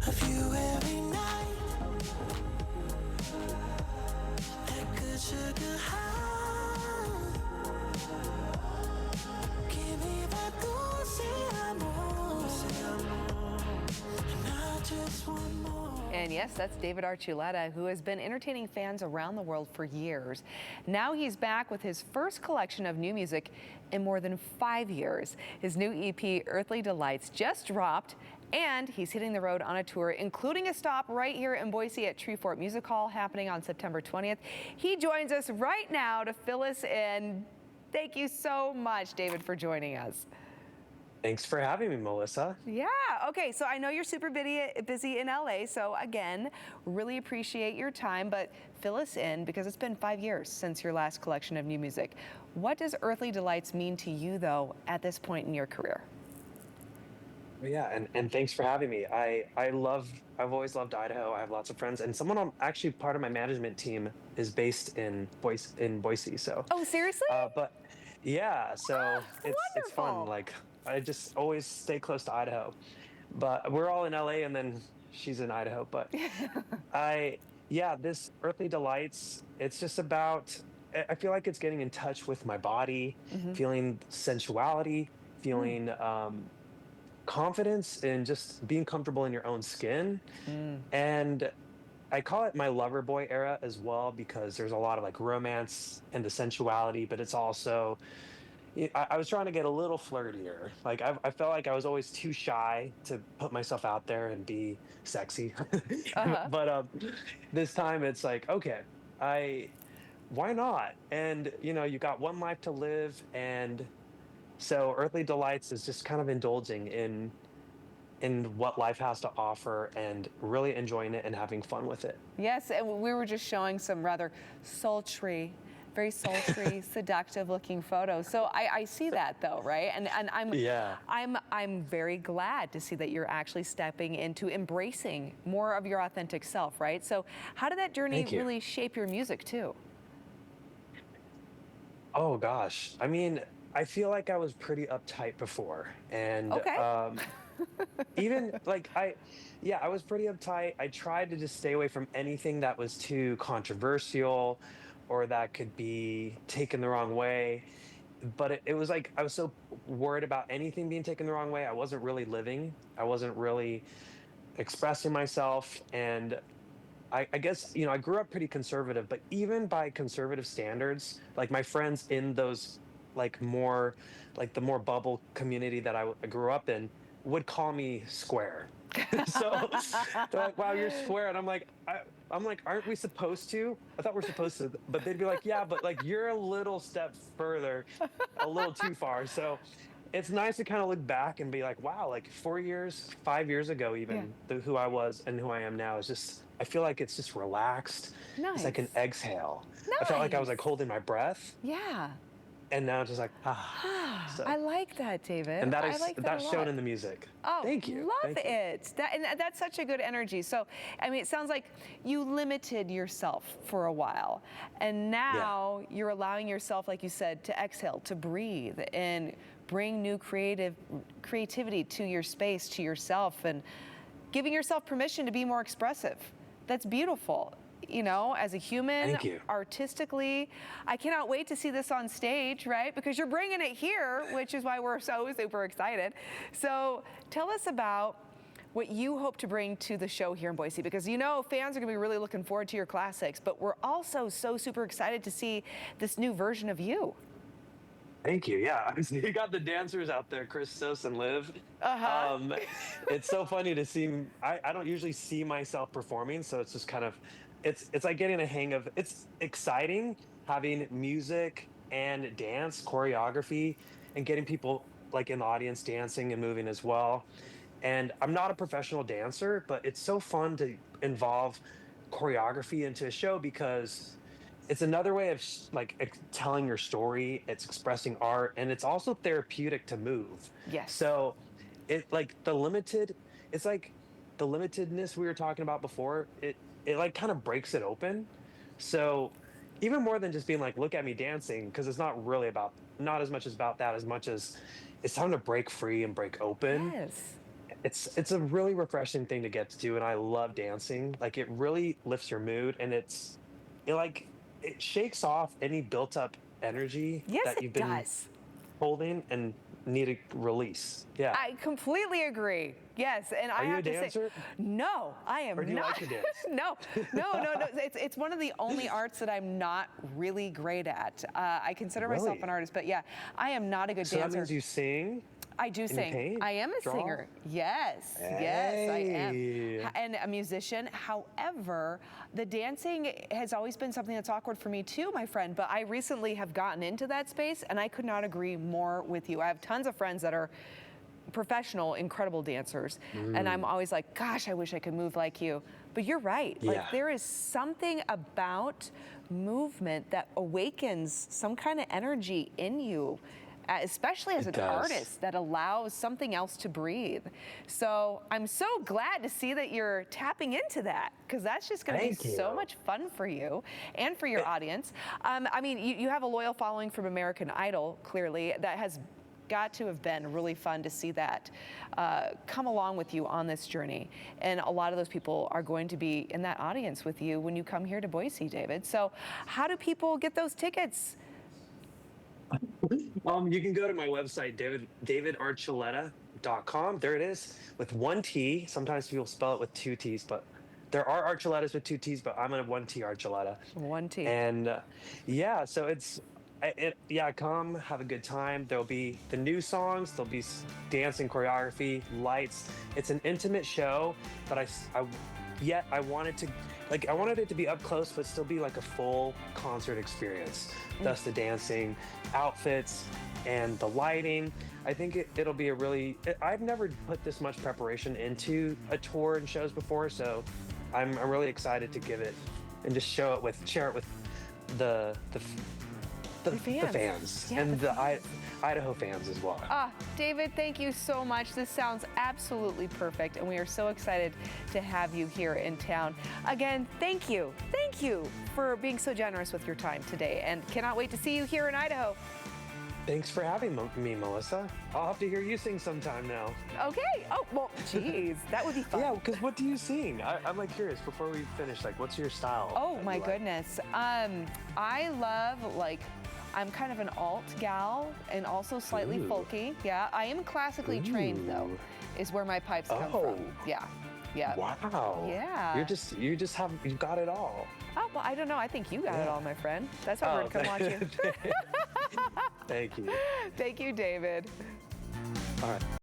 of you every night. That good sugar high. Give me that dulce amor. And I just want more. And yes, that's David Archuleta, who has been entertaining fans around the world for years. Now he's back with his first collection of new music in more than 5 years. His new EP, Earthly Delights, just dropped, and he's hitting the road on a tour, including a stop right here in Boise at Treefort Music Hall happening on September 20th. He joins us right now to fill us in. Thank you so much, David, for joining us. Thanks for having me, Melissa. Yeah, okay, so I know you're super busy in LA, so again, really appreciate your time, but fill us in because it's been 5 years since your last collection of new music. What does Earthly Delights mean to you, though, at this point in your career? Well, yeah, and thanks for having me. I've always loved Idaho. I have lots of friends, and someone on actually part of my management team is based in Boise. So, Oh, seriously? but yeah, so it's fun. Wonderful. Like I just always stay close to Idaho, but we're all in LA, and then she's in Idaho. But yeah, this Earthly Delights. It's just about. I feel like it's getting in touch with my body, feeling sensuality, feeling. Confidence and just being comfortable in your own skin. And I call it my lover boy era as well because there's a lot of like romance and the sensuality, but it's also I was trying to get a little flirtier. Like I felt like I was always too shy to put myself out there and be sexy. Uh-huh. But this time it's like, okay, I why not? And you got one life to live, and so Earthly Delights is just kind of indulging in what life has to offer and really enjoying it and having fun with it. Yes, and we were just showing some rather sultry, very sultry, seductive-looking photos. So I see that, though, right? And Yeah. I'm very glad to see that you're actually stepping into embracing more of your authentic self, right? So how did that journey Thank you. really shape your music, too? Oh gosh. I mean, I feel like I was pretty uptight before. And Okay. even like I was pretty uptight. I tried to just stay away from anything that was too controversial or that could be taken the wrong way. But it was like I was so worried about anything being taken the wrong way. I wasn't really living. I wasn't really expressing myself. And I guess, I grew up pretty conservative, but even by conservative standards, like my friends in those like the more bubble community that I grew up in would call me square. So they're like, "Wow, you're square," and I'm like, "Aren't we supposed to? I thought we're supposed to." But they'd be like, "Yeah, but like you're a little step further, a little too far." So it's nice to kind of look back and be like, "Wow, like 4 years, 5 years ago, Yeah. even who I was and who I am now is just." I feel like it's just relaxed. It's like an Nice. exhale. I felt like I was Nice. like holding my breath, Yeah. and now it's just like I so. like that, David. And I like that a that's shown lot. in the music. Oh, Thank you. love Thank you. it. That's such a good energy. So, I mean, it sounds like you limited yourself for a while, and Yeah. now you're allowing yourself, like you said, to exhale, to breathe, and bring new creativity to your space, to yourself, and giving yourself permission to be more expressive. That's beautiful. As a human, Thank you. artistically, I cannot wait to see this on stage, right? Because you're bringing it here, which is why we're so super excited. So tell us about what you hope to bring to the show here in Boise, because fans are going to be really looking forward to your classics, but we're also so super excited to see this new version of you. Thank you. Yeah. You got the dancers out there, Chris Sos and Liv. Uh-huh. It's so funny to see. I don't usually see myself performing, so it's just kind of it's like getting a hang of it's exciting having music and dance choreography and getting people like in the audience dancing and moving as well. And I'm not a professional dancer, but it's so fun to involve choreography into a show because it's another way of telling your story. It's expressing art, and it's also therapeutic to move. Yes. So it like the limited it's like the limitedness we were talking about before, it like kind of breaks it open. So even more than just being like, look at me dancing, because it's not as much as about that as much as it's time to break free and break open. Yes. It's a really refreshing thing to get to do, and I love dancing. Like it really lifts your mood, and it shakes off any built up energy Yes, that it you've been does. holding and need to release. Yeah. I completely agree. Yes, and Are I you a have to say, dancer, no, I am or do you not. like to dance? No, no. It's one of the only arts that I'm not really great at. I consider myself Really? an artist, but yeah, I am not a good So that dancer. means you sing I do and you sing. paint, I am a draw. singer. Yes, yes, I am. Hey. And a musician. However, the dancing has always been something that's awkward for me too, my friend. But I recently have gotten into that space, and I could not agree more with you. I have tons of friends that are professional, incredible dancers. And I'm always like, gosh, I wish I could move like you. But you're right. Yeah. Like there is something about movement that awakens some kind of energy in you, especially as It an does. artist, that allows something else to breathe. So I'm so glad to see that you're tapping into that, because that's just going to be Thank so you. much fun for you and for your audience. I mean, you have a loyal following from American Idol, clearly, that has got to have been really fun to see that come along with you on this journey. And a lot of those people are going to be in that audience with you when you come here to Boise, David. So how do people get those tickets? You can go to my website, davidarchuleta.com. There it is, with one T. Sometimes people spell it with two T's, but there are Archuletas with two T's, but I'm a one T Archuleta. One T. And yeah, so yeah, come have a good time. There'll be the new songs, there'll be dancing, choreography, lights. It's an intimate show, but yet I wanted it to be up close, but still be like a full concert experience. Thus the dancing, outfits, and the lighting. I think it'll be I've never put this much preparation into a tour and shows before, so I'm really excited to give it and just share it with the fans Yeah, and the the Idaho fans as well. David, thank you so much. This sounds absolutely perfect, and we are so excited to have you here in town. Again, thank you. Thank you for being so generous with your time today, and cannot wait to see you here in Idaho. Thanks for having me, Melissa. I'll have to hear you sing sometime now. Okay. Oh, well, geez, that would be fun. Yeah, because what do you sing? I'm like curious, before we finish, like what's your style? Oh, that my you like? goodness. I love, I'm kind of an alt gal and also slightly Ooh. folky. Yeah, I am classically trained though, Ooh. is where my pipes come Oh. from. Yeah, yeah. Wow. Yeah. You got it all. Oh, well, I don't know. I think you got it Yeah. all, my friend. That's why we're going to come watch you. Thank you. Thank you, David. All right.